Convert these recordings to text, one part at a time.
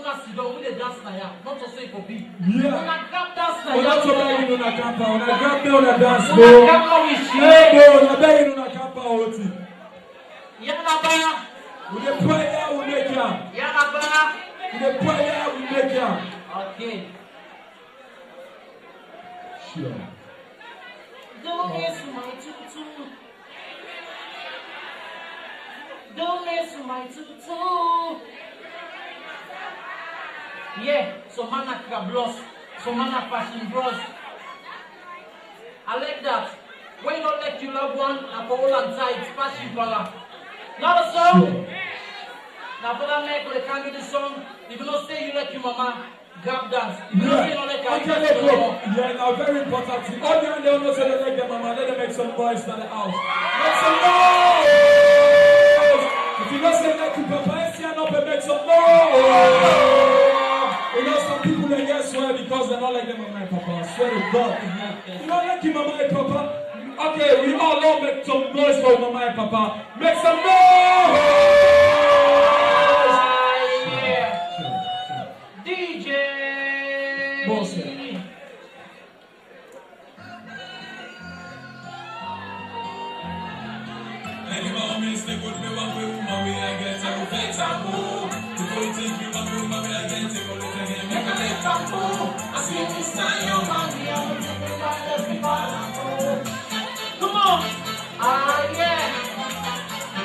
not sit down with the dance now, not to say for B. Yeah. When I grab dance now, When I grab me on a dance, when I grab with you, when I beg you on a campa, Oti. Yanaba. With the prayer we make ya. Yanaba. With the prayer we make ya. Okay. Sure. Don't miss my tutu. Don't miss my tutu. Yeah, so man a crablos, so man a fashion bros. I like that. When you don't let your loved one, I go all and tight, fashion color. Not a song. Sure. Now for that make when they can't do the song, if you don't say you let your mama grab dance. If you don't say you don't let her, Okay, look. Yeah, now very important thing. All the don't know say they like their mama, let them make some noise in the house. Make some noise! If you don't say like your papa, it's here up and make some noise! You know some people they get swear because they're not like their mama and papa. I swear to God. You don't like your mama and papa? Okay, we all love make some noise for mama and papa. Make some noise! Yeah. DJ. Bullshit. Any moments they could be one with mommy, I get a fake sample. Before you take me one with mommy, I get a bullet again, make a fake sample. I see this time your mommy, I will take me by the people. Come on. Ah, yeah.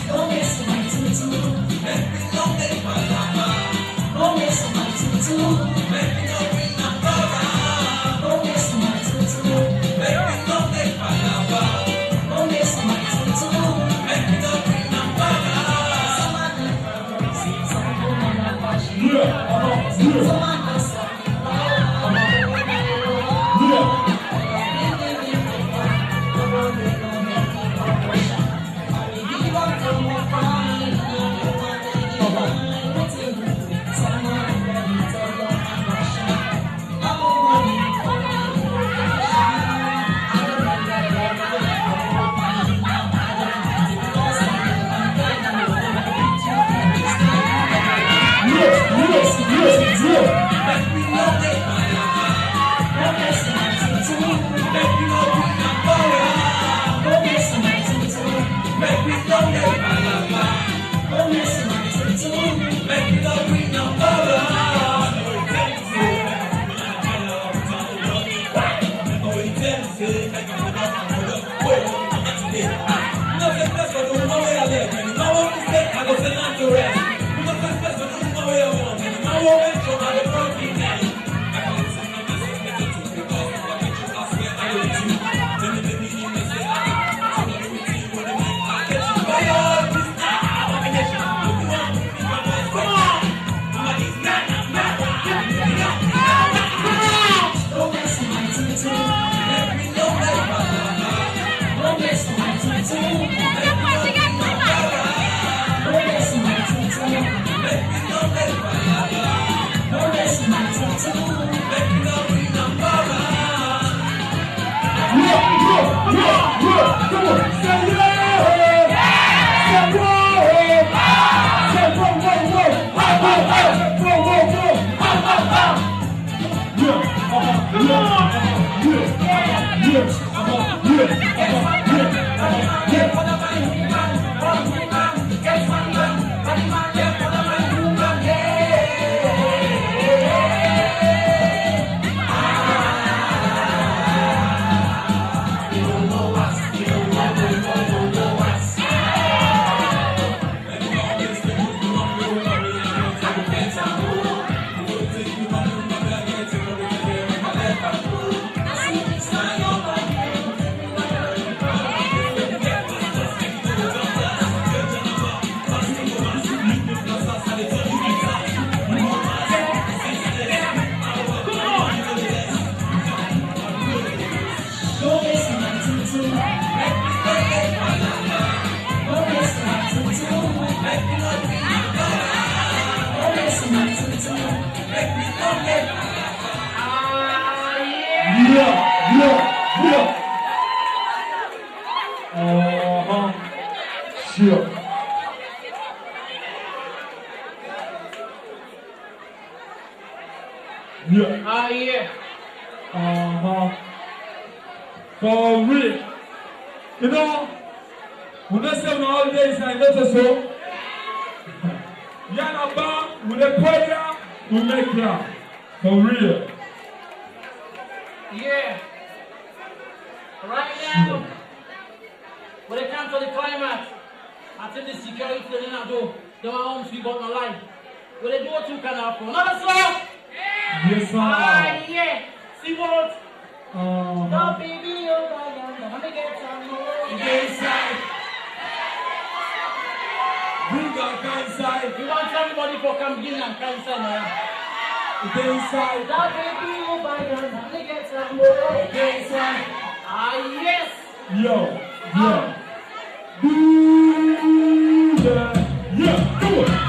Don't miss my tutu. Let me know they my lava. Don't miss my tutu. Let me know we not brother. Don't miss my tutu. Let me know they my lava. Don't miss my tutu. Let me know we not brother. Yeah. Ah, yeah. For real. You know, when I say on holidays, I know so. Yanaba, with a prayer, we make love. For real. Yeah. Right now, when it comes to the climax, I think the security they not do. They want to speak about my life. When they do what you can happen. Another song? Yes, sir. Ah, yeah. See what? Uh-huh. No, baby, oh, let me get some more. Inside. Bring that inside. You want everybody for come in and come inside now? Inside. No, baby, oh, let me get some more. Inside. Ah, yes. Yo. Yeah. Yeah. Do it.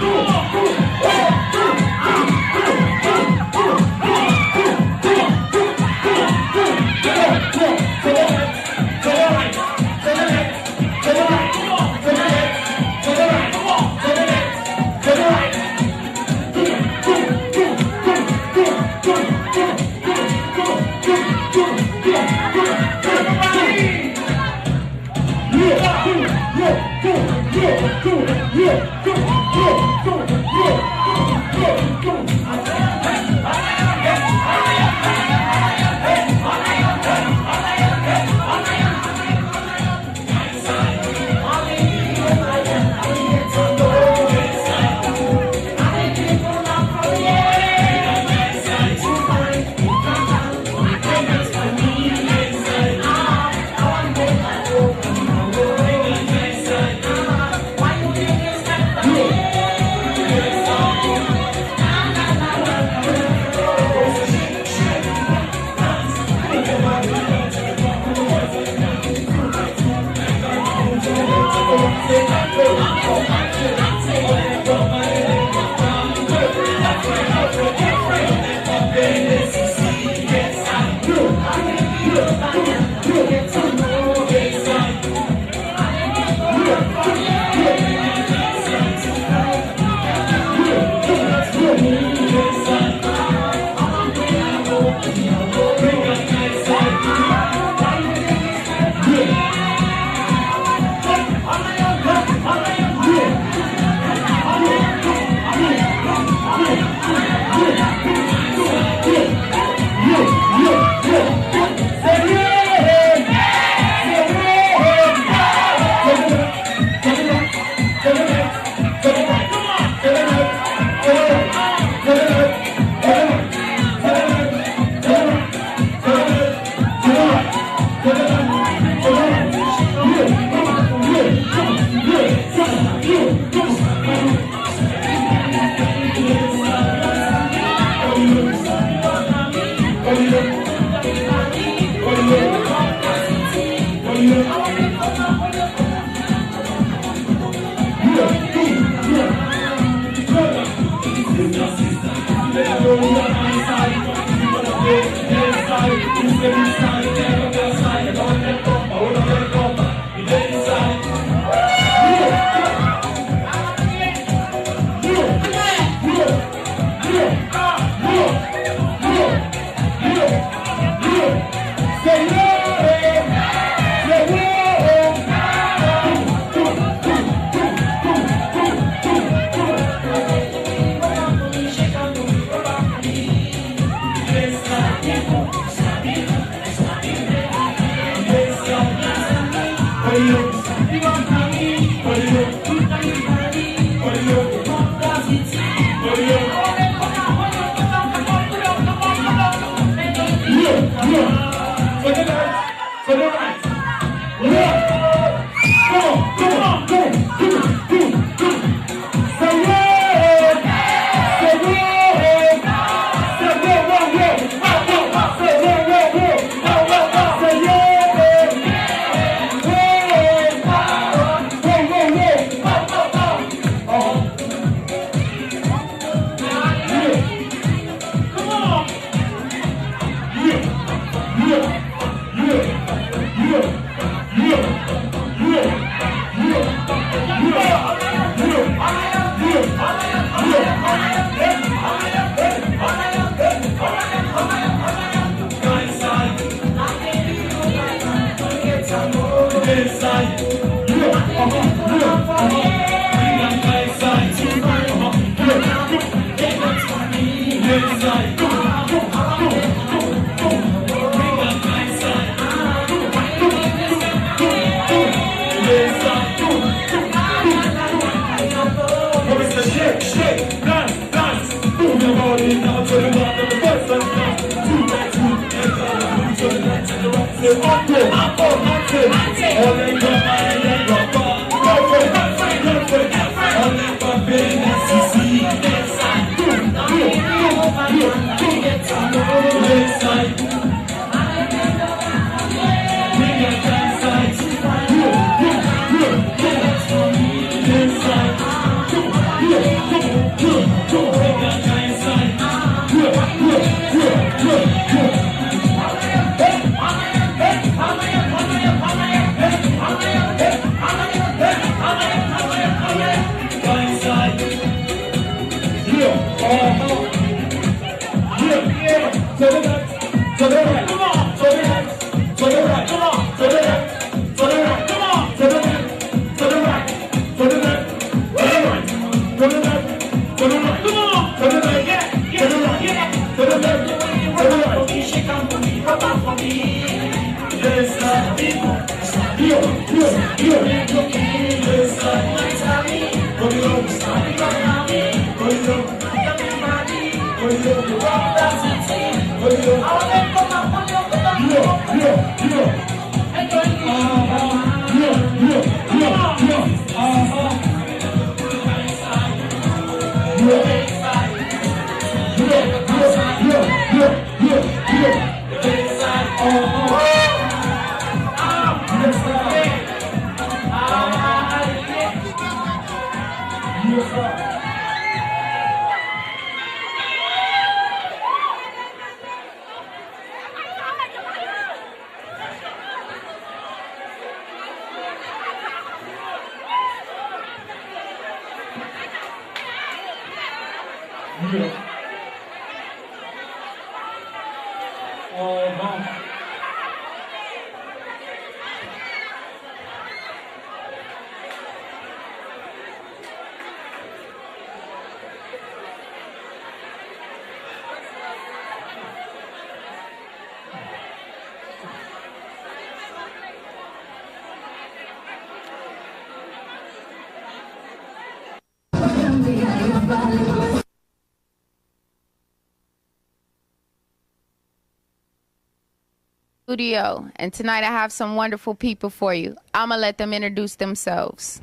Studio, and tonight I have some wonderful people for you. I'm gonna let them introduce themselves.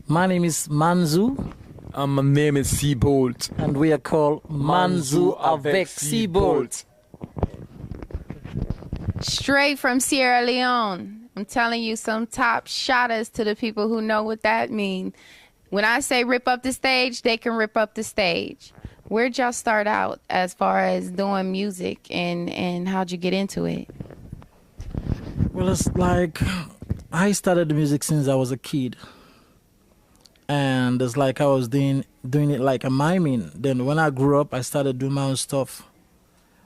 My name is Manzu. And my name is Seabolt. And we are called Manzu avec Seabolt. Straight from Sierra Leone. I'm telling you, some top shotters to the people who know what that means. When I say rip up the stage, they can rip up the stage. Where'd y'all start out as far as doing music, and how'd you get into it? Well, it's like I started the music since I was a kid. And it's like I was doing it like a miming. Then when I grew up, I started doing my own stuff.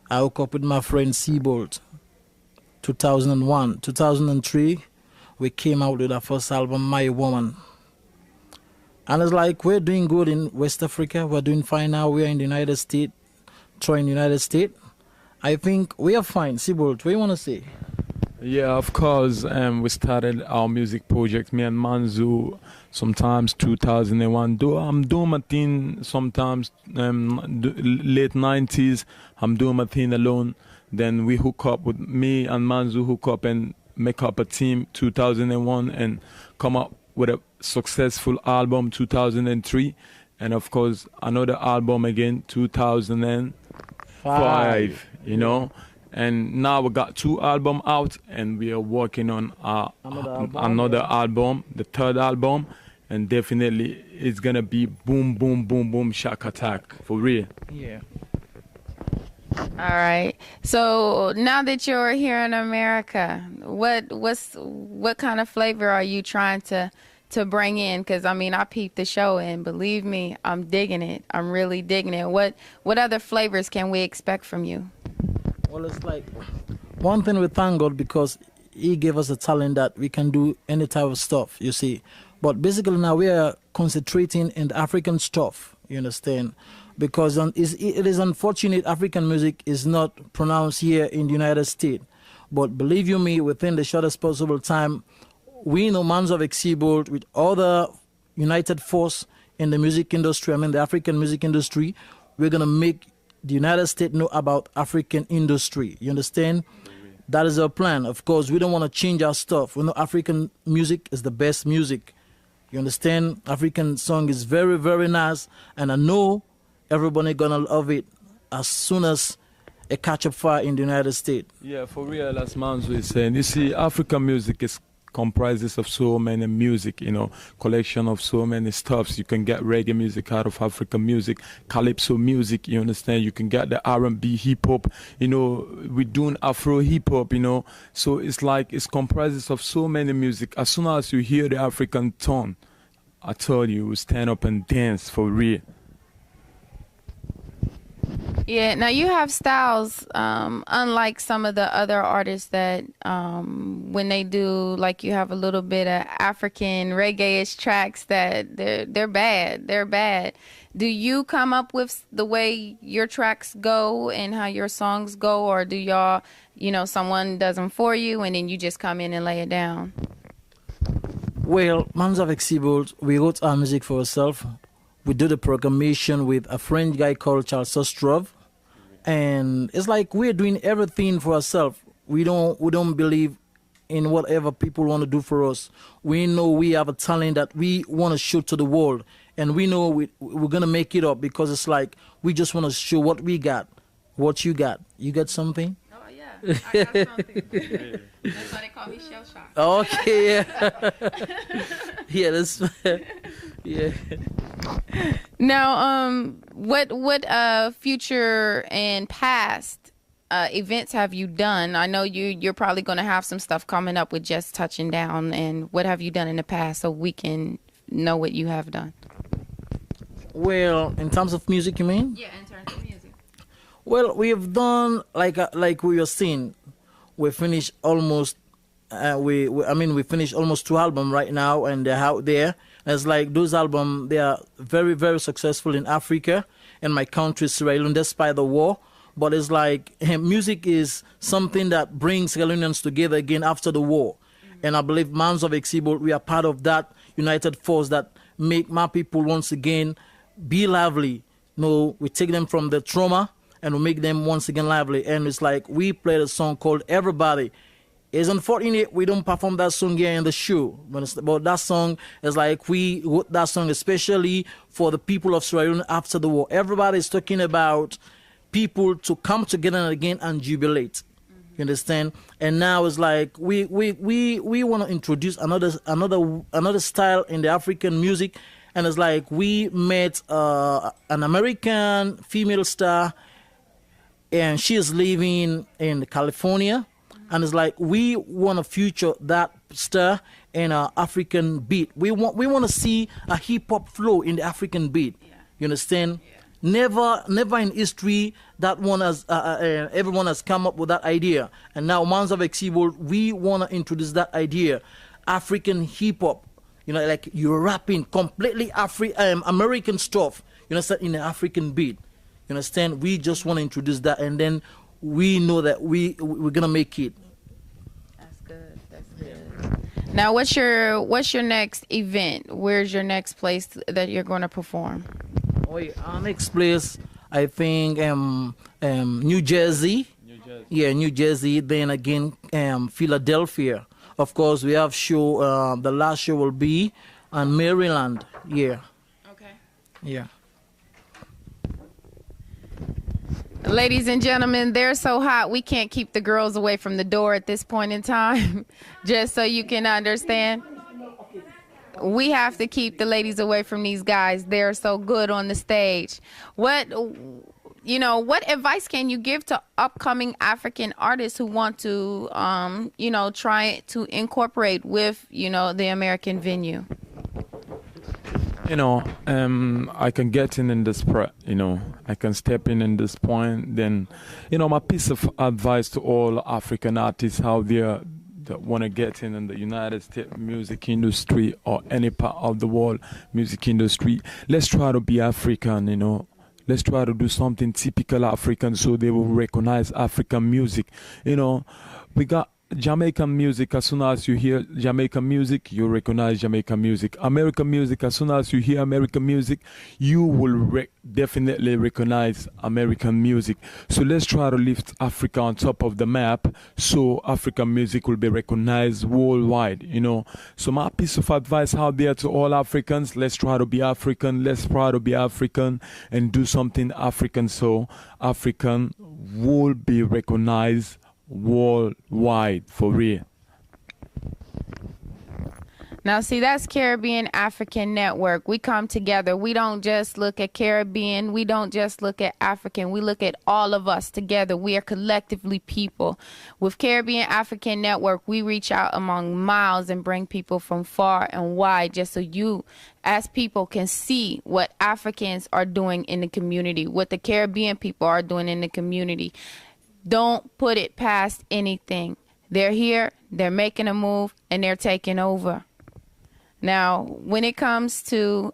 I hooked up with my friend Seabolt. 2001. 2003, we came out with our first album, My Woman. And it's like we're doing good in West Africa. We're doing fine now. We're in the United States, trying United States. I think we are fine. Seabolt, what do you want to say? Yeah, of course. We started our music project, me and Manzu, sometimes 2001. I'm doing my thing sometimes, late 90s. I'm doing my thing alone. Then we hook up with me and Manzu, hook up and make up a team 2001 and come up with a successful album 2003. And of course, another album again 2005, you know. And now we got 2 albums out, and we are working on another album, the 3rd album, and definitely it's gonna be boom, boom, boom, boom, shock attack for real. Yeah. All right. So now that you're here in America, what kind of flavor are you trying to bring in? Because I mean, I peeped the show, and believe me, I'm digging it. I'm really digging it. What other flavors can we expect from you? Well, it's like one thing we thank God because He gave us a talent that we can do any type of stuff, you see. But basically now we are concentrating in the African stuff, you understand? Because it is unfortunate African music is not pronounced here in the United States. But believe you me, within the shortest possible time, we know Manzu avec Seabolt with other united force in the music industry, I mean the African music industry, we're going to make the United States know about African industry. You understand? That is our plan. Of course, we don't want to change our stuff. We know African music is the best music. You understand? African song is very, very nice, and I know everybody gonna love it as soon as it catch up fire in the United States. Yeah, for real, as Manzo is saying. You see, African music is comprises of so many music, collection of so many stuffs. You can get reggae music out of African music, calypso music, you understand? You can get the R&B, hip hop, we're doing Afro hip hop, So it's like, it's comprises of so many music. As soon as you hear the African tone, I told you, you stand up and dance for real. Yeah, now you have styles, unlike some of the other artists that when they do, like you have a little bit of African reggae-ish tracks that they're bad. They're bad. Do you come up with the way your tracks go and how your songs go, or do y'all, someone does them for you and then you just come in and lay it down? Well, Mams of Exibult, we wrote our music for ourselves. We do the programmation with a French guy called Charles Ostrov, and it's like we're doing everything for ourselves. We don't believe in whatever people want to do for us. We know we have a talent that we want to show to the world, and we know we're gonna make it up, because it's like we just want to show what we got, what you got. You got something? Oh yeah, I got something. That's why they call me Shell Shock. Okay, yeah, yeah, that's yeah. Now, what future and past events have you done? I know you're probably going to have some stuff coming up with Just Touching Down, and what have you done in the past so we can know what you have done? Well, in terms of music, you mean? Yeah, in terms of music. Well, we have done like we were saying. We finished almost. We finished almost 2 albums right now, and they're out there. And it's like those albums, they are very, very successful in Africa, in my country, Sierra Leone, despite the war. But it's like music is something that brings Sierra Leoneans together again after the war. And I believe Mams of Exibult, we are part of that united force that make my people once again be lively. We take them from the trauma and we make them once again lively. And it's like we played a song called Everybody. It's unfortunate we don't perform that song here in the show. But that song is like we wrote that song especially for the people of Sierra Leone after the war. Everybody is talking about people to come together again and jubilate. You understand? And now it's like we want to introduce another style in the African music. And it's like we met an American female star, and she is living in California. And it's like we want to feature that star in an African beat. We want to see a hip hop flow in the African beat. Yeah. You understand? Yeah. Never in history that one has everyone has come up with that idea. And now Mams of Exibult, we want to introduce that idea, African hip hop. Like you're rapping completely American stuff. You understand, in an African beat. You understand? We just want to introduce that, and then we know that we're gonna make it. That's good. That's good. Now, what's your next event? Where's your next place that you're going to perform? Our next place, I think, New Jersey. Yeah, New Jersey. Then again, Philadelphia. Of course, we have show. The last show will be in Maryland. Yeah. Okay. Yeah. Ladies and gentlemen, they're so hot we can't keep the girls away from the door at this point in time. Just so you can understand, we have to keep the ladies away from these guys. They're so good on the stage. What advice can you give to upcoming African artists who want to try to incorporate with the American venue? I can get in this part, I can step in this point. Then, my piece of advice to all African artists out there that want to get in the United States music industry or any part of the world music industry, let's try to be African, Let's try to do something typical African so they will recognize African music. We got Jamaican music, as soon as you hear Jamaican music, you recognize Jamaican music. American music, as soon as you hear American music, you will definitely recognize American music. So let's try to lift Africa on top of the map so African music will be recognized worldwide, you know. So my piece of advice out there to all Africans, let's try to be African, let's try to be African and do something African so African will be recognized worldwide, for real. Now, see, that's Caribbean African Network. We come together. We don't just look at Caribbean. We don't just look at African. We look at all of us together. We are collectively people. With Caribbean African Network, we reach out among miles and bring people from far and wide just so you, as people, can see what Africans are doing in the community, what the Caribbean people are doing in the community. Don't put it past anything. They're here, they're making a move, and they're taking over. Now, when it comes to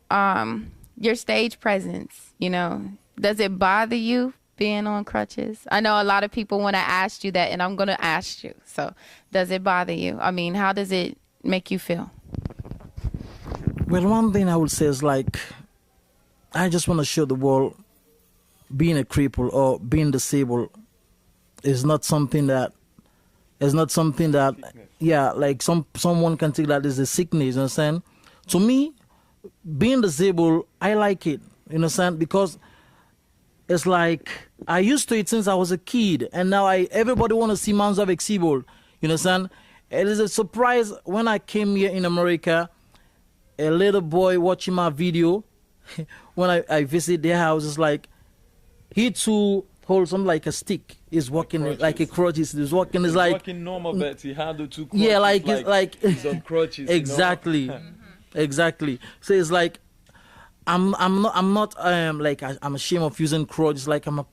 your stage presence, you know, does it bother you being on crutches? I know a lot of people want to ask you that, and I'm going to ask you. So, does it bother you? I mean, how does it make you feel? Well, one thing I would say is like, I just want to show the world being a cripple or being disabled is not something that yeah, like someone can take that as a sickness, you understand? To me, being disabled, I like it, you understand? Because it's like I used to it since I was a kid, and now everybody want to see Mans of Exibol, you understand? It is a surprise when I came here in America, a little boy watching my video, when I visit their house, it's like, he too holds something like a stick. He's walking like a crutches. He's walking. It's like walking normal, but he handled two crutches. Yeah, like it's like he's on crutches. Exactly, you know? Exactly. So it's like I'm not like I'm ashamed of using crutches. Like I'm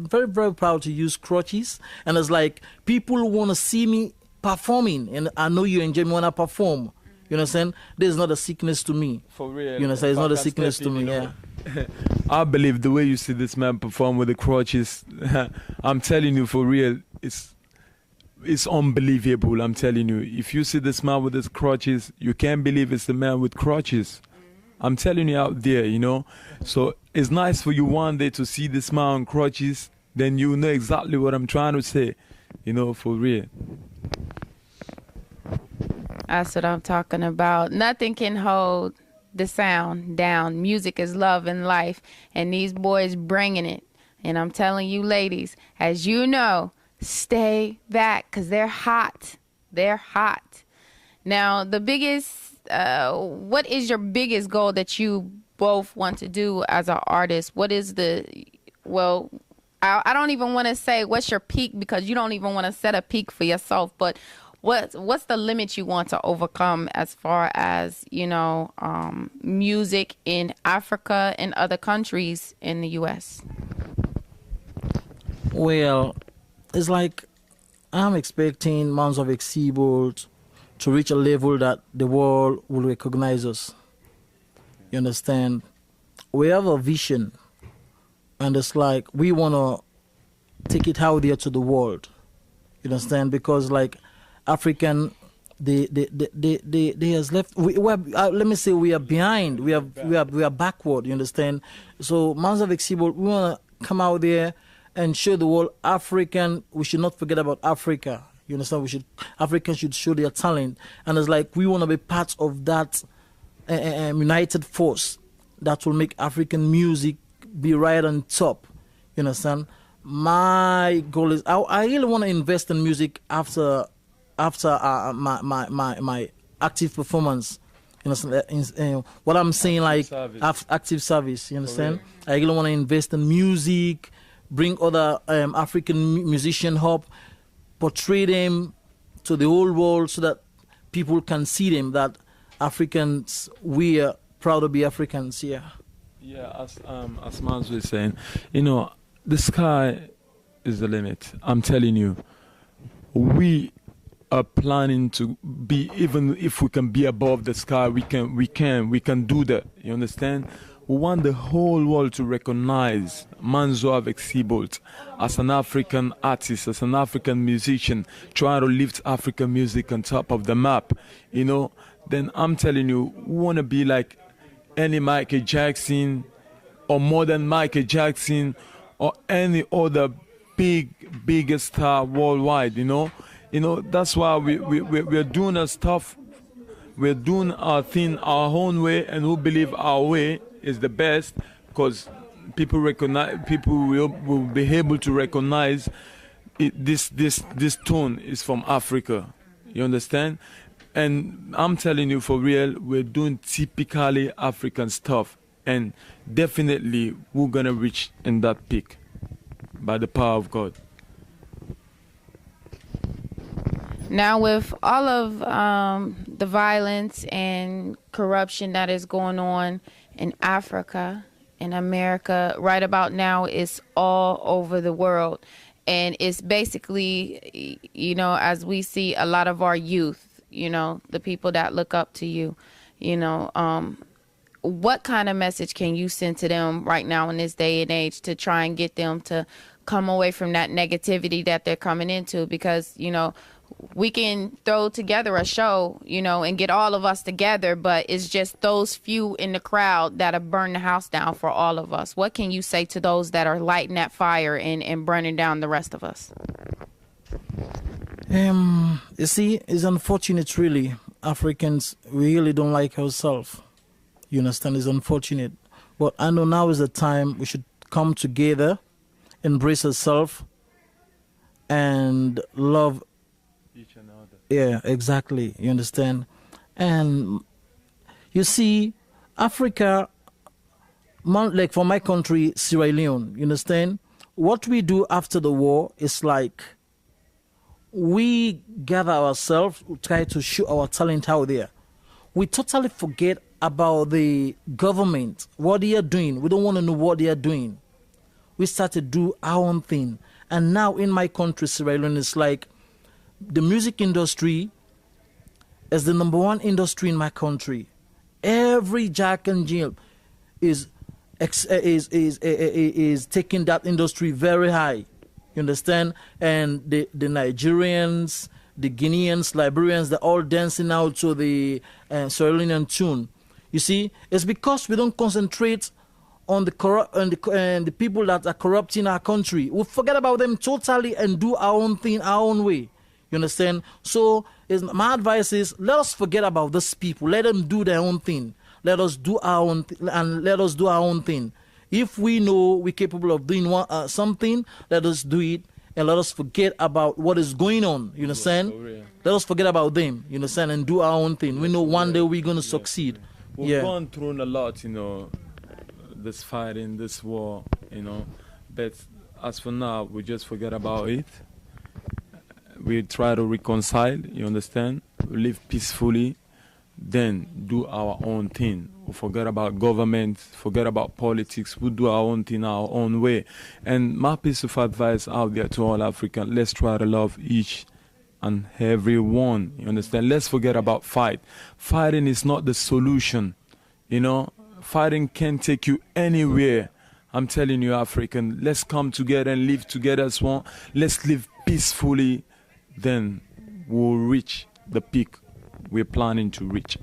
very very proud to use crutches. And it's like people want to see me performing, and I know you enjoy me when I perform. You understand? There's not a sickness to me. For real. You know, it's not a sickness to me. Yeah. I believe the way you see this man perform with the crutches, I'm telling you, for real, it's unbelievable. I'm telling you, if you see this man with his crutches, you can't believe it's the man with crutches. I'm telling you out there, you know. So it's nice for you one day to see this man on crutches, then you know exactly what I'm trying to say, you know, for real. That's what I'm talking about. Nothing can hold the sound down. Music is love and life, and these boys bringing it. And I'm telling you, ladies, as you know, stay back because they're hot. They're hot. Now, the biggest, what is your biggest goal that you both want to do as an artist? What is I don't even want to say what's your peak, because you don't even want to set a peak for yourself, but what's the limit you want to overcome as far as, you know, music in Africa and other countries in the U.S.? Well, it's like I'm expecting Mans of Exibol to reach a level that the world will recognize us. You understand? We have a vision, and it's like we want to take it out there to the world. You understand? Because like African, they has left. Let me say we are behind. We are backward. You understand? So Mans of Exibol, we want to come out there and show the world African. We should not forget about Africa. You understand? Africans should show their talent, and it's like we want to be part of that united force that will make African music be right on top. You understand? My goal is I really want to invest in music after my active performance. You understand? What I'm saying, like active service. You understand? I really want to invest in music, bring other African musicians up, portray them to the whole world so that people can see them, that Africans, we are proud to be Africans here. Yeah, as Mans was saying, you know, the sky is the limit. I'm telling you, we are planning to be, even if we can be above the sky, we can do that. You understand? We want the whole world to recognize Manzo avec Siebold as an African artist, as an African musician, trying to lift African music on top of the map, you know. Then I'm telling you, we want to be like any Michael Jackson or more than Michael Jackson or any other biggest star worldwide, you know. You know, that's why we're doing our stuff. We're doing our thing our own way, and we believe our way is the best, because people will be able to recognize this tone is from Africa. You understand? And I'm telling you, for real, we're doing typically African stuff, and definitely we're gonna reach in that peak by the power of God. Now, with all of the violence and corruption that is going on in Africa, in America, right about now, it's all over the world. And it's basically, you know, as we see a lot of our youth, you know, the people that look up to you, you know, what kind of message can you send to them right now in this day and age to try and get them to come away from that negativity that they're coming into? Because, you know, we can throw together a show, you know, and get all of us together, but it's just those few in the crowd that'll burn the house down for all of us. What can you say to those that are lighting that fire and burning down the rest of us? You see, it's unfortunate, really. Africans, we really don't like ourselves. You understand? It's unfortunate. But I know now is the time we should come together, embrace ourselves, and love Each another. Yeah, exactly. You understand? And you see, Africa, like for my country, Sierra Leone, you understand? What we do after the war is like we gather ourselves, try to show our talent out there. We totally forget about the government, what they are doing. We don't want to know what they are doing. We start to do our own thing. And now in my country, Sierra Leone, it's like the music industry is the #1 industry in my country. Every Jack and Jill is taking that industry very high. You understand? And the Nigerians, the Guineans, Liberians, they're all dancing out to the Sierra Leonean tune. You see, it's because we don't concentrate on the people that are corrupting our country. We forget about them totally and do our own thing, our own way. You understand? So my advice is, let us forget about these people. Let them do their own thing. Let us do our own and let us do our own thing. If we know we're capable of doing something, let us do it, and let us forget about what is going on. You understand? Let us forget about them. You understand? And do our own thing. We know one day we're gonna succeed. We've gone through a lot, you know, this fighting, this war, you know. But as for now, we just forget about it. We try to reconcile, you understand? We live peacefully, then do our own thing. We forget about government, forget about politics. We do our own thing our own way. And my piece of advice out there to all Africans, let's try to love each and every one, you understand? Let's forget about fight. Fighting is not the solution, you know? Fighting can't take you anywhere. I'm telling you, African, let's come together and live together as one. Let's live peacefully. Then we'll reach the peak we're planning to reach.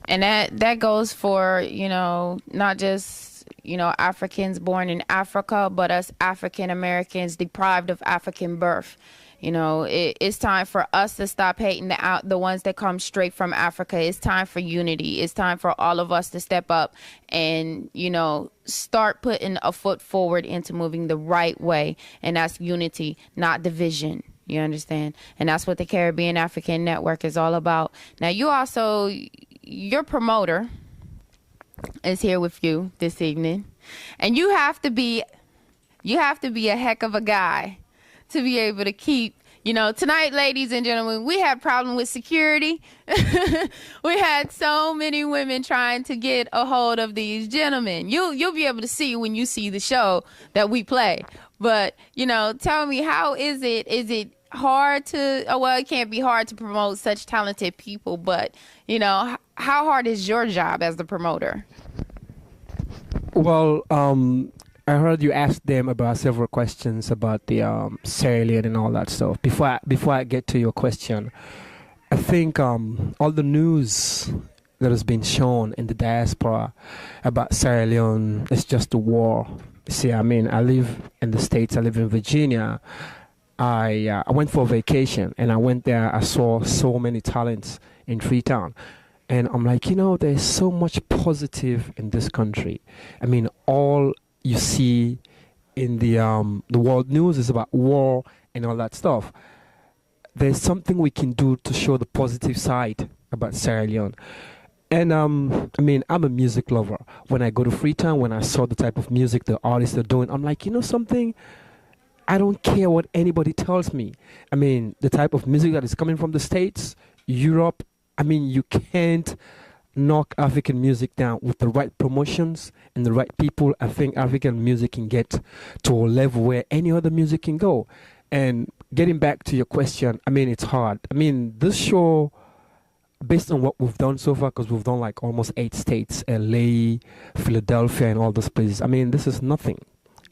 And that goes for, you know, not just, you know, Africans born in Africa, but us African Americans deprived of African birth. You know, it's time for us to stop hating the ones that come straight from Africa. It's time for unity. It's time for all of us to step up and, you know, start putting a foot forward into moving the right way. And that's unity, not division. You understand? And that's what the Caribbean African Network is all about. Now, your promoter is here with you this evening. And you have to be a heck of a guy to be able to keep, you know, tonight, ladies and gentlemen, we had problem with security. We had so many women trying to get a hold of these gentlemen. You'll be able to see when you see the show that we play. But, you know, tell me, how is it? hard to? Oh, well, it can't be hard to promote such talented people, but how hard is your job as the promoter? Well, I heard you asked them about several questions about the Sierra Leone and all that stuff. Before I get to your question, I think all the news that has been shown in the diaspora about Sierra Leone is just a war. See, I mean, I live in the States. I live in Virginia. I went for vacation, and I went there. I saw so many talents in Freetown. And I'm like, there's so much positive in this country. I mean, all you see in the world news is about war and all that stuff. There's something we can do to show the positive side about Sierra Leone. And I mean, I'm a music lover. When I go to Freetown, when I saw the type of music the artists are doing, I'm like, something? I don't care what anybody tells me. I mean, the type of music that is coming from the States, Europe, I mean, you can't knock African music down with the right promotions and the right people. I think African music can get to a level where any other music can go. And getting back to your question, I mean, it's hard. I mean, this show, based on what we've done so far, because we've done like almost 8 states, LA, Philadelphia, and all those places. I mean, this is nothing.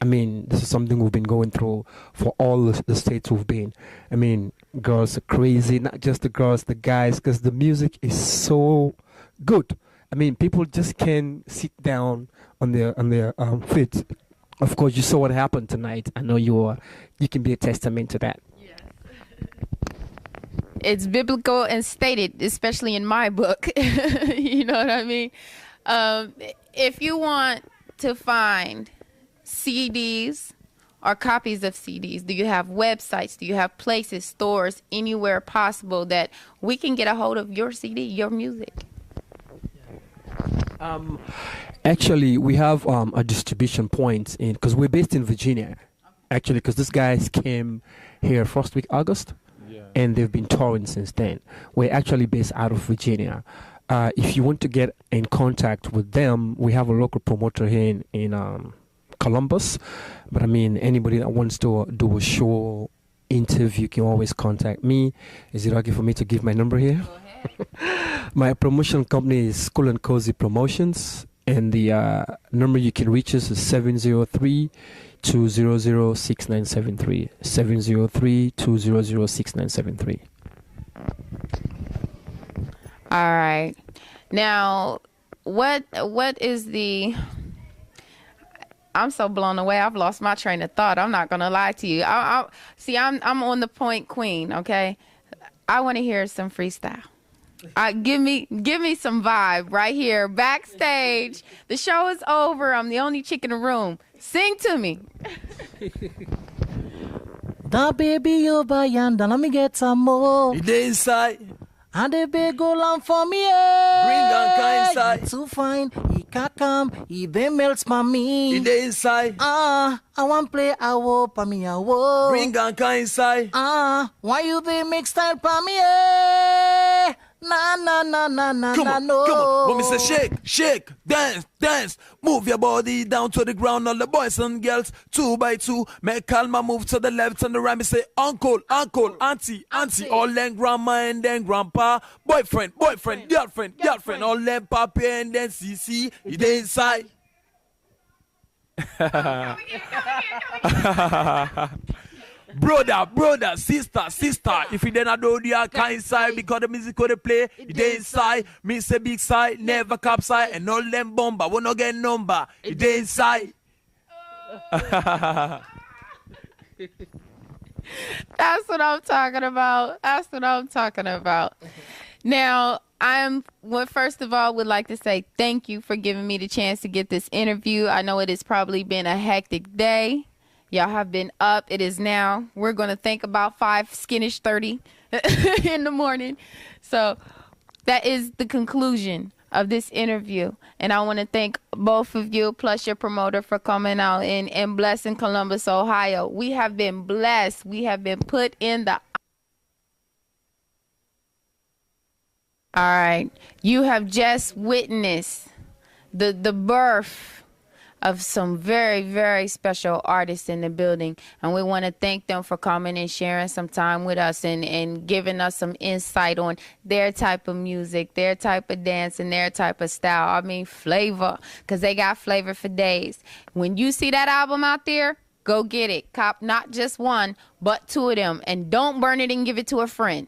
I mean, this is something we've been going through for all the states we've been. I mean, girls are crazy, not just the girls, the guys, because the music is so good. I mean, people just can't sit down on their feet. Of course, you saw what happened tonight. I know you can be a testament to that. Yes. It's biblical and stated, especially in my book. You know what I mean? If you want to find CDs or copies of CDs, do you have websites? Do you have places, stores, anywhere possible that we can get a hold of your CD, your music? Actually, we have a distribution point because we're based in Virginia. Actually, because these guys came here first week August, and they've been touring since then. We're actually based out of Virginia. If you want to get in contact with them, we have a local promoter here in Columbus. But I mean, anybody that wants to do a show interview can always contact me. Is it okay for me to give my number here? Go ahead. My promotion company is Cool and Cozy Promotions, and the number you can reach us is 703-200-6973. 703-200-6973. All right. Now, what is the... I'm so blown away. I've lost my train of thought. I'm not gonna lie to you. I'm on the point queen. Okay, I want to hear some freestyle. Give me some vibe right here backstage. The show is over. I'm the only chick in the room. Sing to me. That baby over yonder, let me get some more. It is inside. And the big go long for me, Bring on kind inside. He too fine, he can't come, he been melts for me. It is inside. I want play a wo pa me a wo. Bring on kind inside. Why you be mix style pa me, Na na na na na Come na on, no. come on. When me say shake, shake, dance, dance. Move your body down to the ground. All the boys and girls, 2 by 2. Make Alma move to the left and the right. Me say uncle, uncle, auntie, auntie. All them grandma and then grandpa. Boyfriend, boyfriend, girlfriend, girlfriend. All them papi and then CC. It inside. Brother, sister. If you don't know the kind inside because the music they play, it inside. Me say big side, never cap side, and all them bomber, we no get number. It inside. That's what I'm talking about. Now, first of all, would like to say thank you for giving me the chance to get this interview. I know it has probably been a hectic day. Y'all have been up. It is now. We're going to think about 5:30 in the morning. So that is the conclusion of this interview. And I want to thank both of you, plus your promoter, for coming out and blessing Columbus, Ohio. We have been blessed. We have been put in the... All right. You have just witnessed the birth of some very, very special artists in the building. And we want to thank them for coming and sharing some time with us and giving us some insight on their type of music, their type of dance, and their type of style. I mean, flavor, because they got flavor for days. When you see that album out there, go get it. Cop not just one, but two of them. And don't burn it and give it to a friend.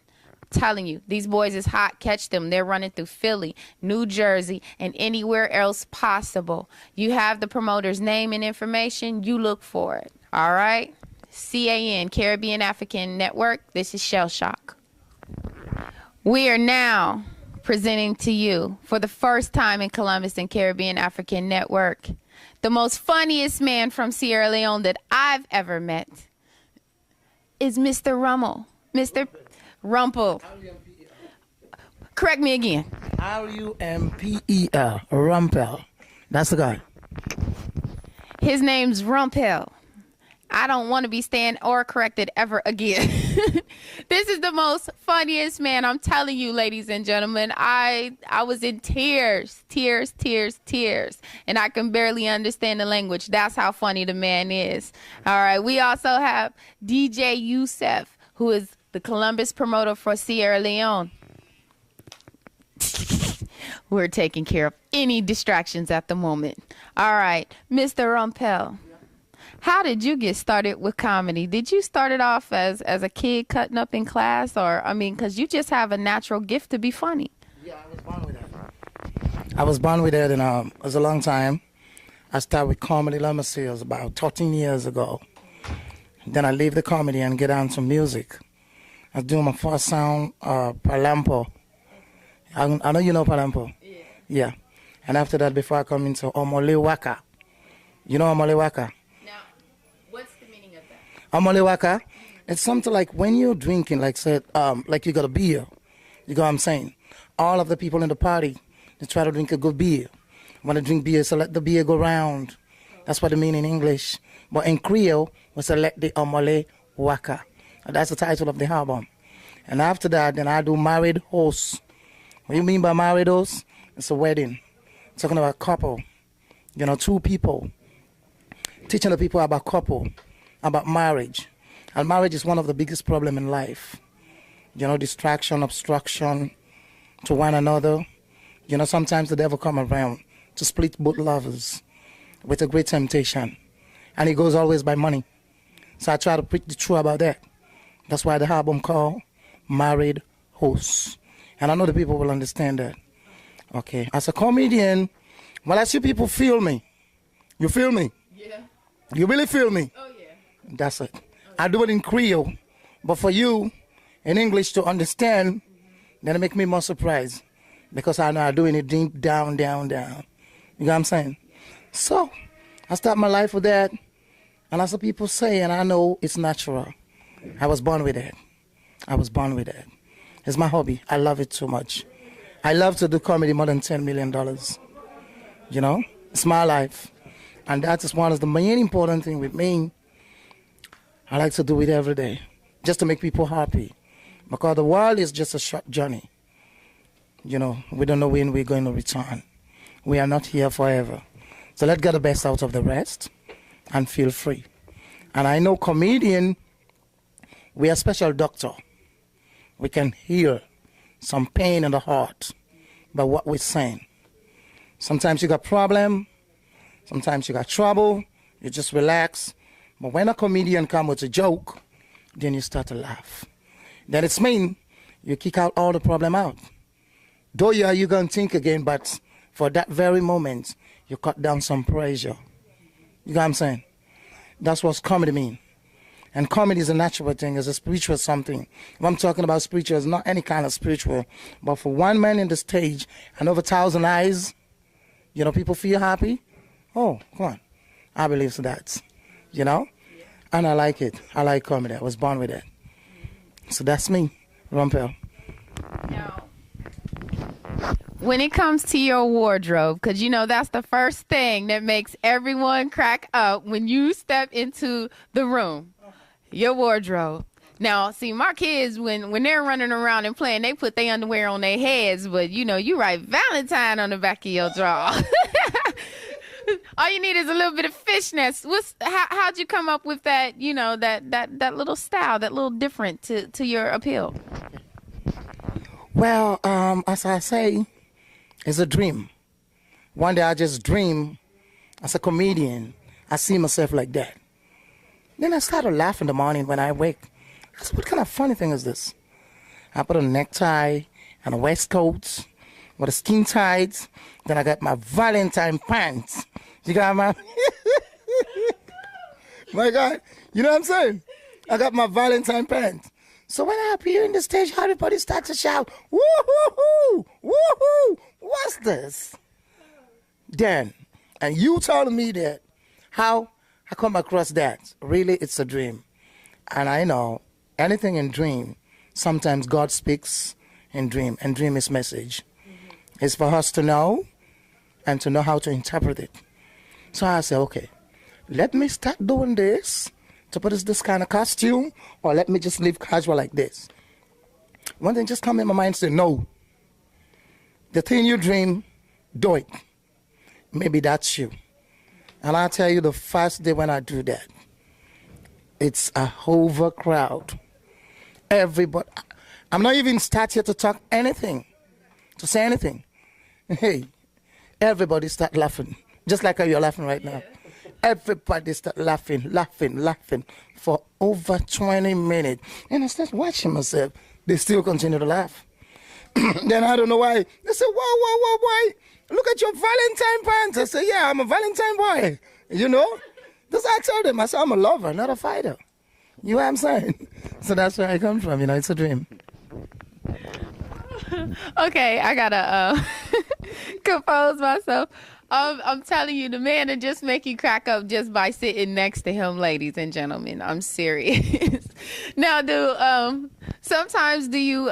Telling you, these boys is hot. Catch them. They're running through Philly, New Jersey, and anywhere else possible. You have the promoter's name and information. You look for it. All right? CAN, Caribbean African Network. This is Shell Shock. We are now presenting to you, for the first time in Columbus and Caribbean African Network, the most funniest man from Sierra Leone that I've ever met is Mr. Rummel. Mr. Rumpel. Correct me again. Rumpel. Rumpel. That's the guy. His name's Rumpel. I don't want to be stand or corrected ever again. This is the most funniest man. I'm telling you, ladies and gentlemen, I was in tears, and I can barely understand the language. That's how funny the man is. All right. We also have DJ Youssef, who is the Columbus promoter for Sierra Leone. We're taking care of any distractions at the moment. All right, Mr. Rumpel, how did you get started with comedy? Did you start it off as a kid cutting up in class? Or, I mean, because you just have a natural gift to be funny. Yeah, I was born with that. I was born with it, and it was a long time. I started with comedy, let me see, it was about 13 years ago. Then I leave the comedy and get on to music. I was doing my first sound, Palampo. I know you know Palampo. Yeah. And after that, before I come into Omolewaka. You know Omolewaka? Now, what's the meaning of that? Omolewaka, it's something like when you're drinking, like said, like you got a beer. You know what I'm saying? All of the people in the party, they try to drink a good beer. When they drink beer, so let the beer go round. That's what they mean in English. But in Creole, we say let the Omolewaka. That's the title of the album. And after that, then I do married host. What do you mean by married host? It's a wedding. Talking about couple. You know, two people. Teaching the people about couple, about marriage. And marriage is one of the biggest problems in life. You know, distraction, obstruction to one another. You know, sometimes the devil come around to split both lovers with a great temptation. And it goes always by money. So I try to preach the truth about that. That's why the album called Married Hosts. And I know the people will understand that. Okay. As a comedian, when I see people feel me, you feel me? Yeah. You really feel me? Oh, yeah. That's it. I do it in Creole. But for you, in English, to understand, then it make me more surprised. Because I know I'm doing it deep down. You know what I'm saying? So, I start my life with that. And as the people say, and I know it's natural. I was born with it. It's my hobby. I love it so much. I love to do comedy more than $10 million. You know? It's my life. And that is one of the main important things with me. I like to do it every day. Just to make people happy. Because the world is just a short journey. You know, we don't know when we're going to return. We are not here forever. So let's get the best out of the rest and feel free. And I know comedian, we are special doctor. We can heal some pain in the heart by what we're saying. Sometimes you got problem, sometimes you got trouble, you just relax. But when a comedian comes with a joke, then you start to laugh. Then it's mean you kick out all the problem out. Though you're going to think again, but for that very moment, you cut down some pressure. You know what I'm saying? That's what comedy means. And comedy is a natural thing, it's a spiritual something. If I'm talking about spiritual, it's not any kind of spiritual. But for one man in the stage and over 1,000 eyes, you know, people feel happy. Oh, come on. I believe so that. You know? And I like it. I like comedy. I was born with it. So that's me, Rumpel. Now, when it comes to your wardrobe, because you know that's the first thing that makes everyone crack up when you step into the room. Your wardrobe. Now, see, my kids, when they're running around and playing, they put their underwear on their heads, but you know, you write Valentine on the back of your drawer. All you need is a little bit of fishness. How'd you come up with that? You know, that little style, that little different to your appeal. Well, as I say, it's a dream. One day I just dream as a comedian. I see myself like that. Then I started laughing in the morning when I wake. I said, what kind of funny thing is this? I put a necktie and a waistcoat with a skin tight. Then I got my Valentine pants. You got my... My God, you know what I'm saying? I got my Valentine pants. So when I appear in the stage, everybody starts to shout, woo-hoo-hoo, woo-hoo, what's this? Then, and you told me that, how I come across that. Really, it's a dream. And I know anything in dream, sometimes God speaks in dream, and dream is message. It's for us to know and to know how to interpret it. So I said, okay, let me start doing this to put this kind of costume, or let me just live casual like this. One thing just come in my mind, say, no. The thing you dream, do it. Maybe that's you. And I'll tell you the first day when I do that, it's a over crowd. Everybody, I'm not even start here to talk anything, to say anything. Hey, everybody start laughing, just like how you're laughing right now. Everybody start laughing for over 20 minutes. And I start watching myself. They still continue to laugh. Then I don't know why. They say, why? Look at your Valentine pants. I say, yeah, I'm a Valentine boy. You know? That's I tell them. I say, I'm a lover, not a fighter. You know what I'm saying? So that's where I come from. You know, it's a dream. Okay, I gotta compose myself. I'm telling you, the man will just make you crack up just by sitting next to him, ladies and gentlemen. I'm serious. Now, sometimes do you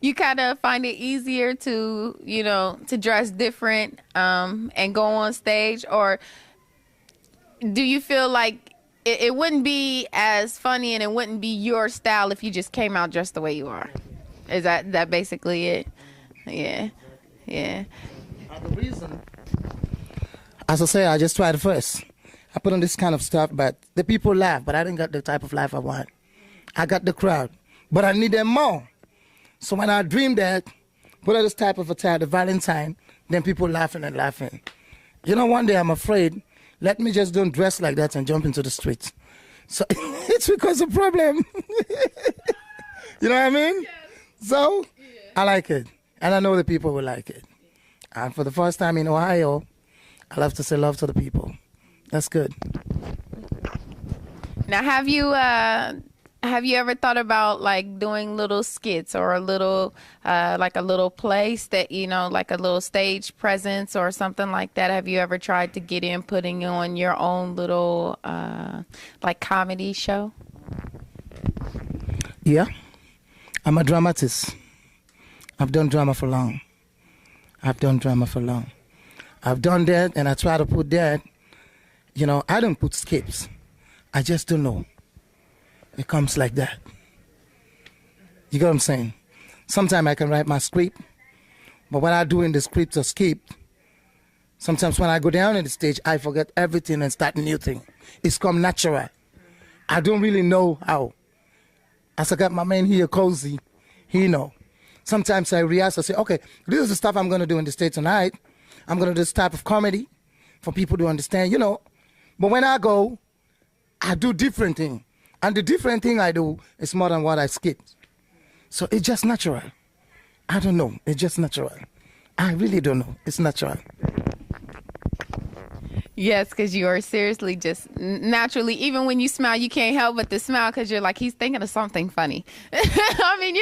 you kind of find it easier to, you know, to dress different and go on stage, or do you feel like it wouldn't be as funny and it wouldn't be your style if you just came out just the way you are? Is that basically it? Yeah. The reason, as I say, I just tried first. I put on this kind of stuff, but the people laugh, but I didn't get the type of life I want. I got the crowd, but I need them more. So when I dream that, put on this type of attire, the Valentine, then people laughing and laughing. You know, one day I'm afraid, let me just don't dress like that and jump into the streets. So it's because of problem. You know what I mean? Yes. So I like it, and I know the people will like it. And for the first time in Ohio, I love to say love to the people. That's good. Now, have you ever thought about like doing little skits or a little like a little place that, you know, like a little stage presence or something like that? Have you ever tried to get in putting on your own little like comedy show? Yeah, I'm a dramatist. I've done drama for long. I've done that, and I try to put that. You know, I don't put skips. I just don't know. It comes like that. You get what I'm saying? Sometimes I can write my script, but when I do in the script or skip, sometimes when I go down in the stage, I forget everything and start a new thing. It's come natural. I don't really know how. As I got my man here, Cozy, he know. Sometimes I rehearse, I say, okay, this is the stuff I'm going to do in the stage tonight. I'm going to do this type of comedy for people to understand, you know. But when I go, I do different thing. And the different thing I do is more than what I skip. So it's just natural. I don't know. It's just natural. I really don't know. It's natural. Yes, because you are seriously just naturally, even when you smile, you can't help but to smile because you're like, he's thinking of something funny. I mean,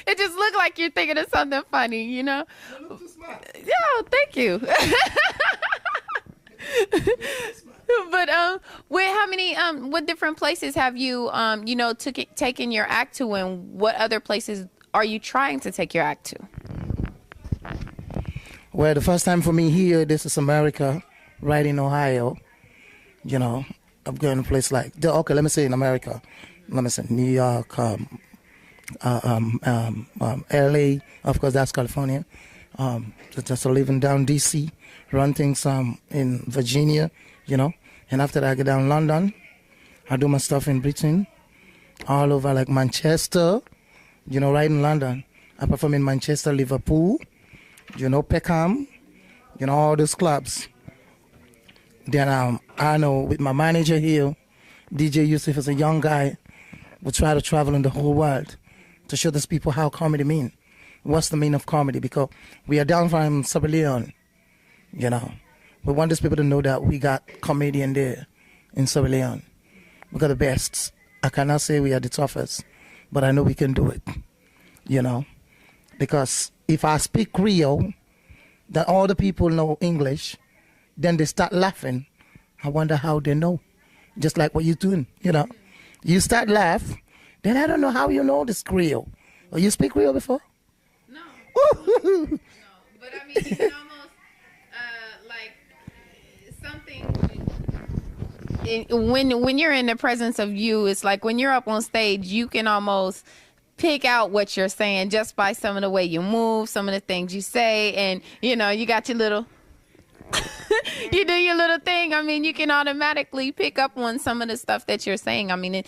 it just look like you're thinking of something funny, you know? Yeah, thank you. But what different places have you, you know, taken your act to, and what other places are you trying to take your act to? Well, the first time for me here, this is America. Right in Ohio, you know, I'm going to a place like, okay, let me say in America, let me say New York, LA, of course that's California, Just living down DC, run things in Virginia, and after that I go down London. I do my stuff in Britain, all over like Manchester, right in London. I perform in Manchester, Liverpool, Peckham, all those clubs. Then I know with my manager here, DJ Yusuf is a young guy, we try to travel in the whole world to show these people how comedy mean. What's the meaning of comedy? Because we are down from Sierra Leone, We want these people to know that we got comedian there in Sierra Leone. We got the best. I cannot say we are the toughest, but I know we can do it, Because if I speak Creole, then all the people know English, then they start laughing. I wonder how they know. Just like what you're doing, You start laugh, then I don't know how you know this Creole. Or you speak Creole before? No. No. But I mean, you can almost, like, something, when you're in the presence of you, it's like when you're up on stage, you can almost pick out what you're saying just by some of the way you move, some of the things you say, and, you got your little... you do your little thing. I mean, you can automatically pick up on some of the stuff that you're saying. I mean,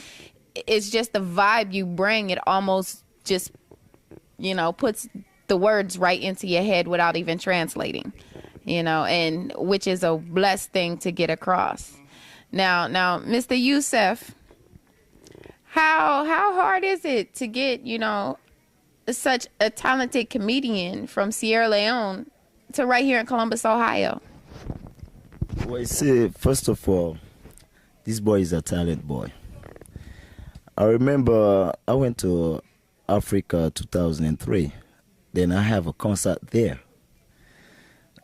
it's just the vibe you bring. It almost just, puts the words right into your head without even translating, and which is a blessed thing to get across. Now, Mr. Yusuf, how hard is it to get, such a talented comedian from Sierra Leone to right here in Columbus, Ohio? Well, see, first of all, this boy is a talent boy. I remember I went to Africa 2003. Then I have a concert there.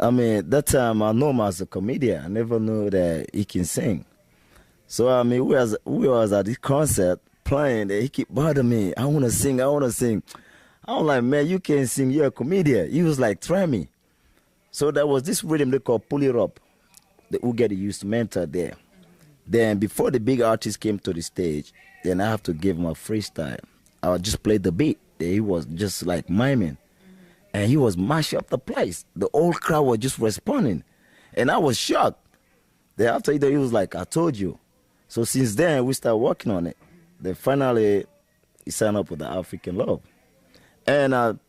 I mean, that time I know him as a comedian. I never knew that he can sing. So, I mean, we was at this concert playing, and he keep bothering me. I want to sing. I was like, man, you can't sing. You're a comedian. He was like, try me. So there was this rhythm they call Pull It Up. The Uget used to mentor there. Then before the big artist came to the stage, then I have to give him a freestyle. I would just play the beat. He was just like miming. And he was mashing up the place. The whole crowd was just responding. And I was shocked. Then after he was like, I told you. So since then, we started working on it. Then finally, he signed up with the African Love. And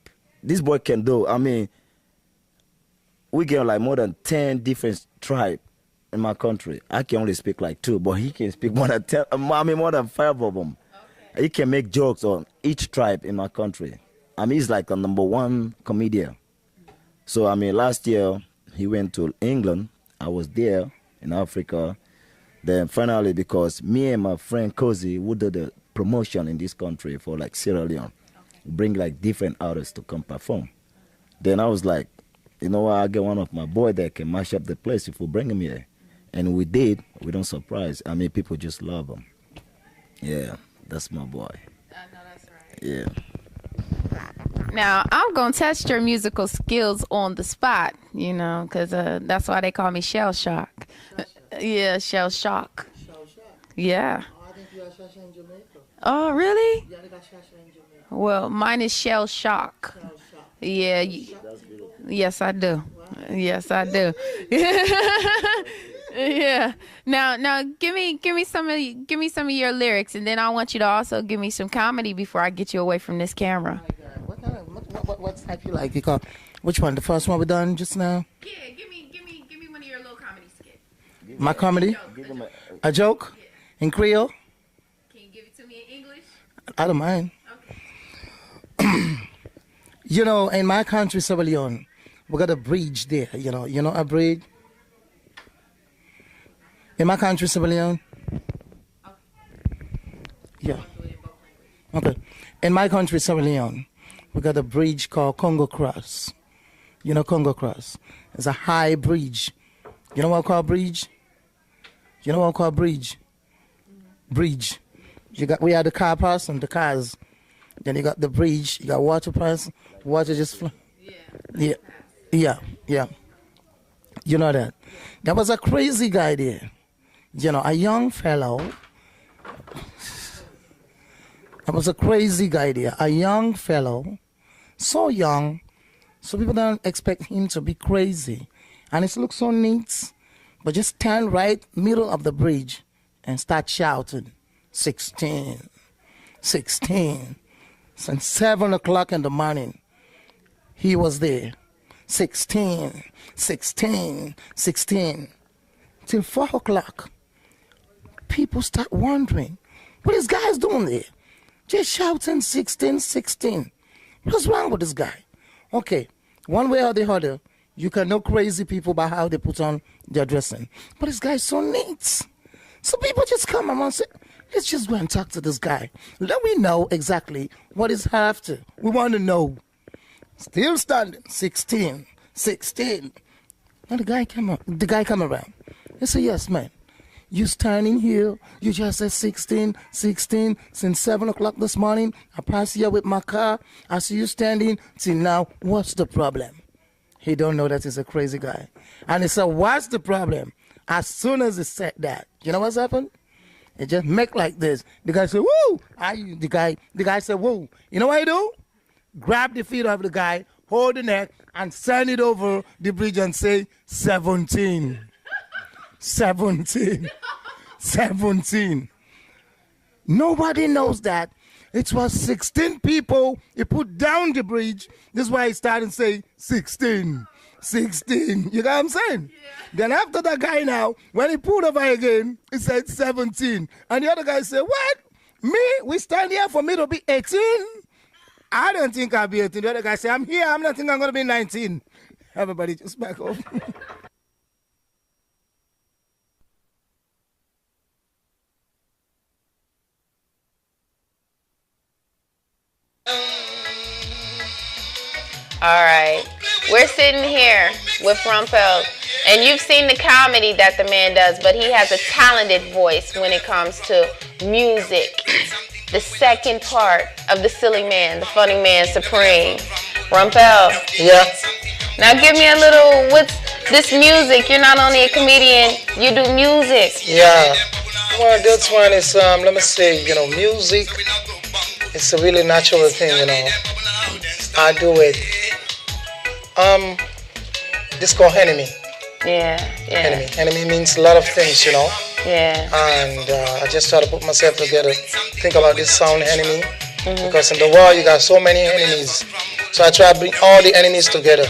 this boy can do, I mean, we get like more than 10 different tribes in my country. I can only speak like 2, but he can speak more than 10, more than 5 of them. Okay. He can make jokes on each tribe in my country. I mean, he's like the #1 comedian. So, I mean, last year, he went to England. I was there in Africa. Then finally, because me and my friend Cozy, we did the promotion in this country for like Sierra Leone. Bring like different artists to come perform. Then I was like, you know what, I get one of my boys that can mash up the place if we bring him here. And we did. We don't surprise. I mean, people just love him. Yeah, that's my boy. I know that's right. Yeah. Now, I'm going to test your musical skills on the spot, because that's why they call me Shell Shock. Yeah, Shell Shock. Shell Shock? Yeah. Oh, I think you got Shasha in Jamaica. Oh, really? Yeah, they got Shasha in Jamaica. Well, mine is Shell Shock. Shell Shock. Yeah. Yes, I do. Wow. Yes, I do. Yeah. Now, give me some of your lyrics, and then I want you to also give me some comedy before I get you away from this camera. Oh my God. What type you like? Because which one? The first one we done just now? Yeah. Give me one of your little comedy skits. My comedy? A joke? Yeah. In Creole? Can you give it to me in English? I don't mind. Okay. In my country, Sierra Leone, we got a bridge there. You know a bridge. In my country, Sierra Leone. Yeah. Okay. In my country, Sierra Leone, we got a bridge called Congo Cross. You know Congo Cross. It's a high bridge. You know what I call bridge? You know what I call bridge? Bridge. We had the car pass and the cars. Then you got the bridge. You got water pass. Water just flow. Yeah. You know that. There was a crazy guy there. A young fellow. There was a crazy guy there. A young fellow. So young, So people don't expect him to be crazy. And it looks so neat. But just stand right middle of the bridge and start shouting, 16, 16. Since 7 o'clock in the morning, he was there. 16, 16, 16. Till 4 o'clock. People start wondering, what is guys doing there? Just shouting 16, 16. What's wrong with this guy? Okay, one way or the other, you can know crazy people by how they put on their dressing. But this guy's so neat. So people just come around and say, let's just go and talk to this guy. Let me know exactly what he's after. We want to know. Still standing, 16, 16. And the guy come around. He said, yes, man. You standing here, you just said 16, 16, since 7 o'clock this morning. I pass here with my car. I see you standing till now. What's the problem? He don't know that he's a crazy guy. And he said, what's the problem? As soon as he said that, you know what's happened? It just make like this. The guy said, woo! The guy said, woo. You know what he do? Grab the feet of the guy, hold the neck, and send it over the bridge and say, 17. 17. 17. Nobody knows that. It was 16 people he put down the bridge. This is why he started and say 16. 16. You know what I'm saying? Yeah. Then after that guy now, when he pulled over again, he said 17. And the other guy said, what? Me? We stand here for me to be 18? I don't think I'll be 18. The other guy said, I'm here. I'm not thinking I'm going to be 19. Everybody just back off. All right. We're sitting here with Rumpel, and you've seen the comedy that the man does, but he has a talented voice when it comes to music. The second part of the silly man, the funny man supreme. Rumpel. Yeah. Now give me a little, what's this music? You're not only a comedian, you do music. Yeah. Well, this one is, let me say, music, it's a really natural thing, I do it. This called enemy. Yeah. Enemy means a lot of things, Yeah. And I just try to put myself together, think about this sound enemy, because in the world you got so many enemies. So I try to bring all the enemies together,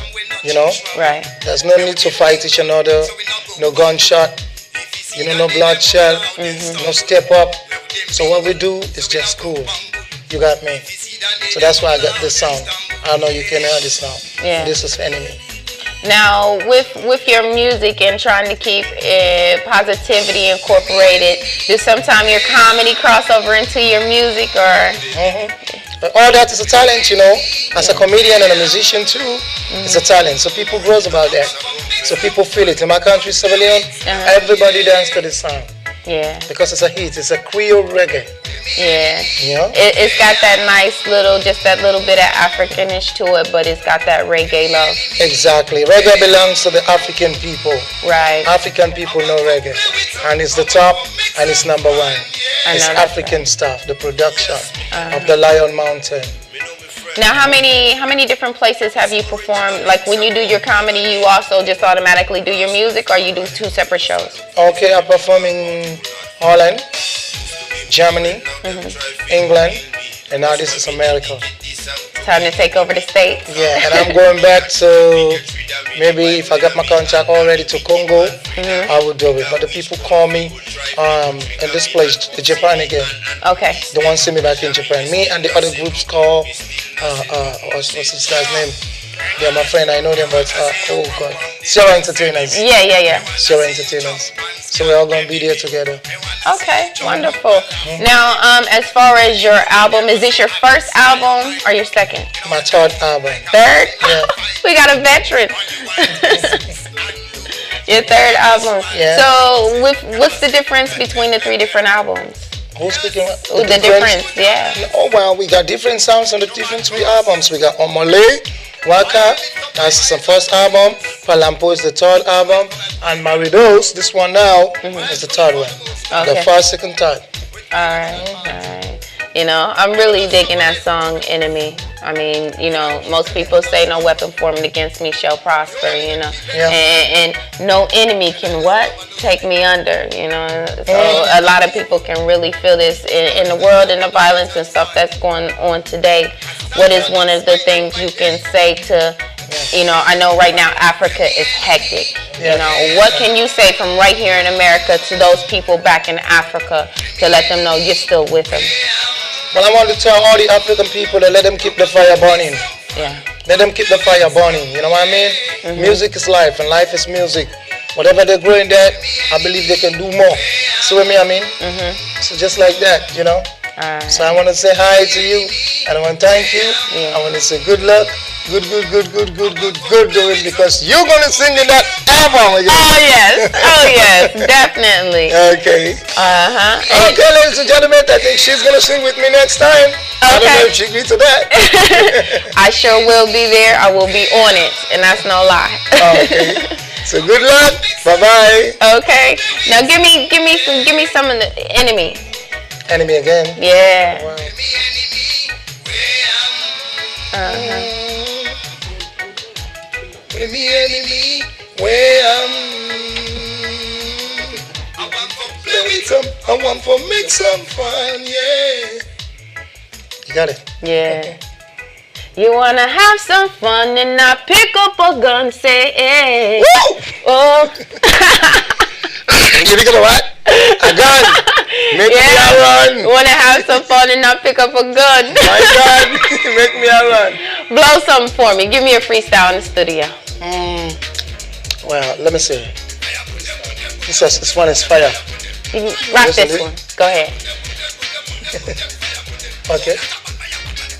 Right. There's no need to fight each another, no gunshot, no bloodshed, no step up. So what we do is just cool. You got me. So that's why I got this sound. I know you can hear this now. Yeah. This is enemy. Now, with your music and trying to keep positivity incorporated, does sometimes your comedy cross over into your music, or? All that is a talent, As a comedian and a musician too, it's a talent. So people grows about that. So people feel it. In my country, Sierra Leone, everybody dance to this song. Yeah. Because it's a hit. It's a Creole reggae. Yeah. Yeah. It's got that nice just that little bit of Africanish to it, but it's got that reggae love. Exactly. Reggae belongs to the African people. Right. African people know reggae. And it's the top and it's number one. It's African stuff, the production of the Lion Mountain. Now, how many different places have you performed? Like when you do your comedy, you also just automatically do your music, or you do two separate shows? Okay, I perform in Holland, Germany, England, and now this is America. Time to take over the States. Yeah, and I'm going back to, maybe if I got my contract already, to Congo, I will do it. But the people call me in this place, Japan again. Okay. They want to see me back in Japan. Me and the other groups call, what's this guy's name? They're my friend, I know them, but oh God. Sierra Entertainers. Yeah. Sierra Entertainers. So we're all going to be there together. Okay, wonderful. Now, as far as your album, is this your first album or your second? My third album. Third? Yeah. We got a veteran. Your third album. Yeah. So, what's the difference between the three different albums? Who's speaking? The difference, yeah. Oh, well, we got different sounds on the different three albums. We got Omole, Waka, that's the first album. Palampo is the third album. And Maridos, this one now, is the third one. Okay. The first, second, third. All right. You know, I'm really digging that song, Enemy. I mean, you know, most people say no weapon formed against me shall prosper, you know. Yeah. And no enemy can what? Take me under, you know. So a lot of people can really feel this in the world and the violence and stuff that's going on today. What is one of the things you can say to, you know, I know right now Africa is hectic. You know, what can you say from right here in America to those people back in Africa to let them know you're still with them? Well, I want to tell all the African people to let them keep the fire burning. Yeah. Let them keep the fire burning. You know what I mean? Music is life, and life is music. Whatever they're growing that, I believe they can do more. See what I mean? So just like that, you know. So I want to say hi to you, and I want to thank you. I want to say good luck, good doing, because you're gonna sing in that album again. Oh yes, definitely. Okay. Okay, ladies and gentlemen, I think she's gonna sing with me next time. I don't know if she agrees to that. I sure will be there. I will be on it, and that's no lie. Okay. So good luck. Bye bye. Okay. Now give me some of the Enemy. Enemy again. Yeah. Wow. Enemy, where I want for make some fun, yeah. You got it. Yeah. You wanna have some fun and I pick up a gun, say, hey. Woo! Oh. You pick up a what? A gun. Make me a run. Wanna have some fun and not pick up a gun. My God, make me a run. Blow something for me. Give me a freestyle in the studio. Well, let me see. This one is fire. Rock this one. Go ahead. Okay.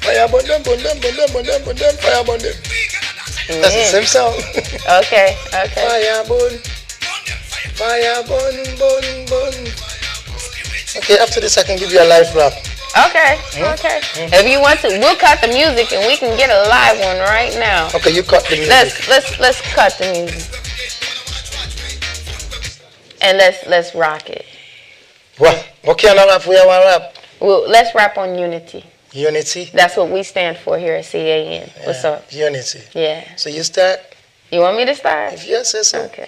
Fire burn them, fire burn them. That's the same song. Okay. Fire burn. Okay, after this I can give you a live rap. Okay. If you want to, we'll cut the music and we can get a live one right now. Okay, you cut the music. Let's cut the music. And let's rock it. What kind of rap we want to rap? Well, let's rap on unity. Unity? That's what we stand for here at CAN. What's up? Unity. Yeah. So you start? You want me to start? If you say so. Okay.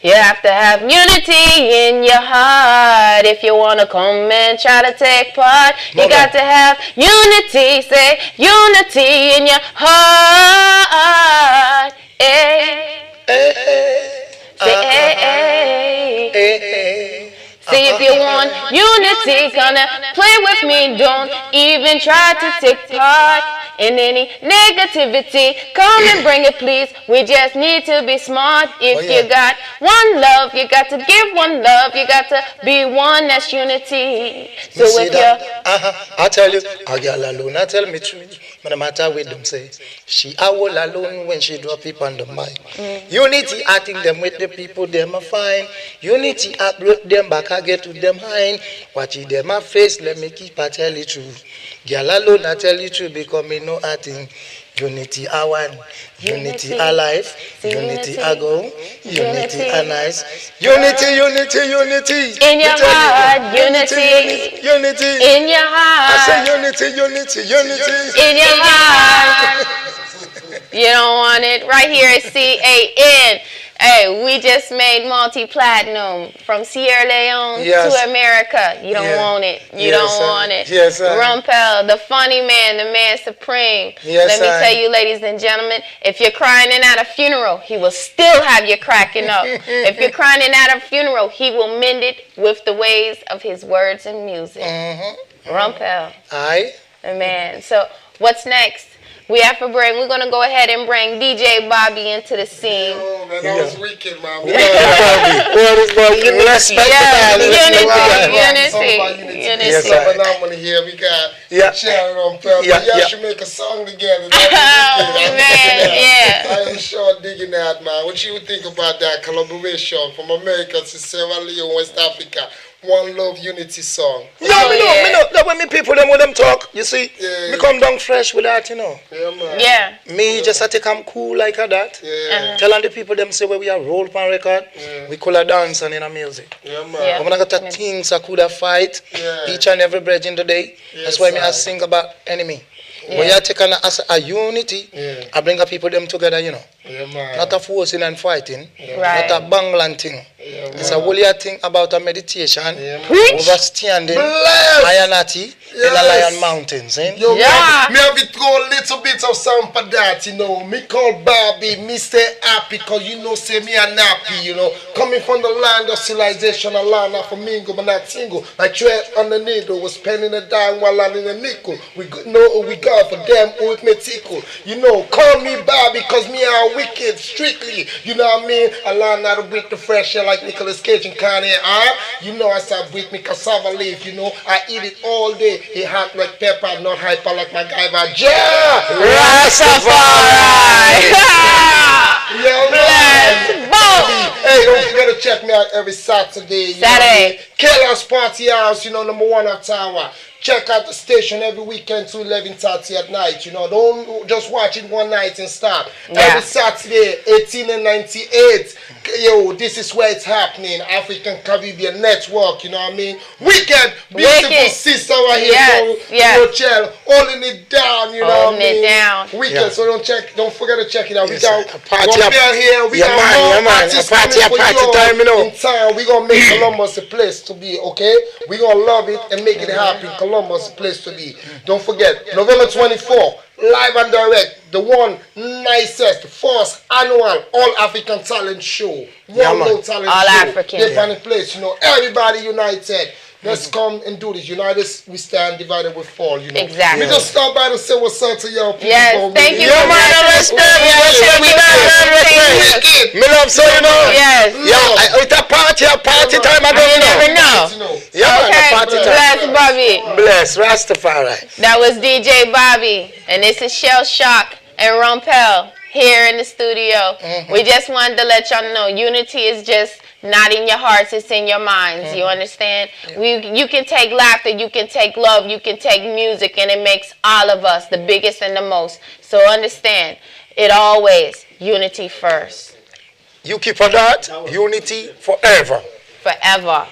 You have to have unity in your heart if you want to come and try to take part. You got to have unity, say unity in your heart. See if you want unity, gonna play with me, don't even try to take part in any negativity. Come and bring it, please. We just need to be smart. If you got one love, you got to give one love. You got to be one, that's unity. So if you're... I tell you, a girl alone, I tell me truth. No matter what them say, she all alone when she drop it on the mic. Unity, I think them with the people, them are fine. Unity, I brought them back, I get to them high. Watch it, them my face, let me keep, I tell you truth. Girl alone, I tell you truth, because me know I think. Unity, I want. Unity, I life. Unity, I go. Unity, I nice. Unity. In your heart, unity. In your heart. I say unity. In your heart. You don't want it. Right here at CAN. Hey, we just made multi-platinum from Sierra Leone to America. You don't want it. You don't want it. Yes, sir. Rumpel, the funny man, the man supreme. Let me tell you, ladies and gentlemen, if you're crying at a funeral, he will still have you cracking up. If you're crying at a funeral, he will mend it with the ways of his words and music. Rumpel. Aye. Man, so what's next? We have to bring, we're going to go ahead and bring DJ Bobby into the scene. Oh, man, that was wicked, man. Unity. It's so phenomenal here. We got Sharon on film. Y'all should make a song together. Oh, man, I am sure digging that, man. What you think about that collaboration from America to Sierra Leone, West Africa? One Love Unity song. Yeah, me know. That when me people them when them talk, you see, me come down fresh with that, you know. Yeah, man. Yeah. Me just have to come cool like that. Yeah. Telling the people them say where we are roll pan record, we could have dance and in a music. Yeah, man. Yeah. When I got the things I could have fight each and every bridge in the day. That's why me I sing about enemy. When you take on as a unity, I bring the people them together, you know. Yeah, man. Not a forcing and fighting, Right. not a bangland thing. It's a whole thing about a meditation, overstanding Ironati in the Lion Mountains. Yo, me have it go a little bit of something for that, you know. Me call Bobby Mr. Happy, because you know, say me a nappy, you know. Coming from the land of civilization, a land of flamingo, but not single. Like tread on the needle, was penning a dime while landing a nickel. We know who we got for them, who it may tickle. You know, call me Bobby, because me are wicked, strictly. You know what I mean? I learn how to breathe the fresh air like Nicolas Cage and Kanye, You know, I start breathe me cassava leaf, you know. I eat it all day. It hot like pepper, not hyper like my guy, but Rastafari! Yo, hey, don't forget to check me out every Saturday. Saturday. Keller's Party House, you know, #1 of Tower. Check out the station every weekend to 11:30 at night. You know, don't just watch it one night and stop. Every Saturday, 18 and 98. Yo, this is where it's happening. African Caribbean Network, you know what I mean? Wicked, beautiful sister right here. Rochelle, holding it down, you know what I mean? Wicked, so don't forget to check it out. We got party here. We got more artists coming for you in town. We gonna make Columbus a place to be, okay? We gonna love it and make it happen. Columbus, a place to be. Don't forget, November 24th, live and direct, the one nicest, first annual All African Talent Show. One Low Talent Show. All African. They're on the place, you know, everybody united. Let's come and do this. United we stand, divided we fall, you know. Exactly. We just stop by to say what's up to y'all people. Yes, thank you. Me love so, you know. Yes. Yeah, it's a party time, I don't know. Yeah, okay. Party time. Bless Bobby. Bless Rastafari. That was DJ Bobby, and this is Shell Shock and Rumpel here in the studio. We just wanted to let y'all know unity is just not in your hearts, it's in your minds. You understand? You can take laughter, you can take love, you can take music, and it makes all of us the biggest and the most. So understand, it always unity first. You keep on that, unity forever. Forever.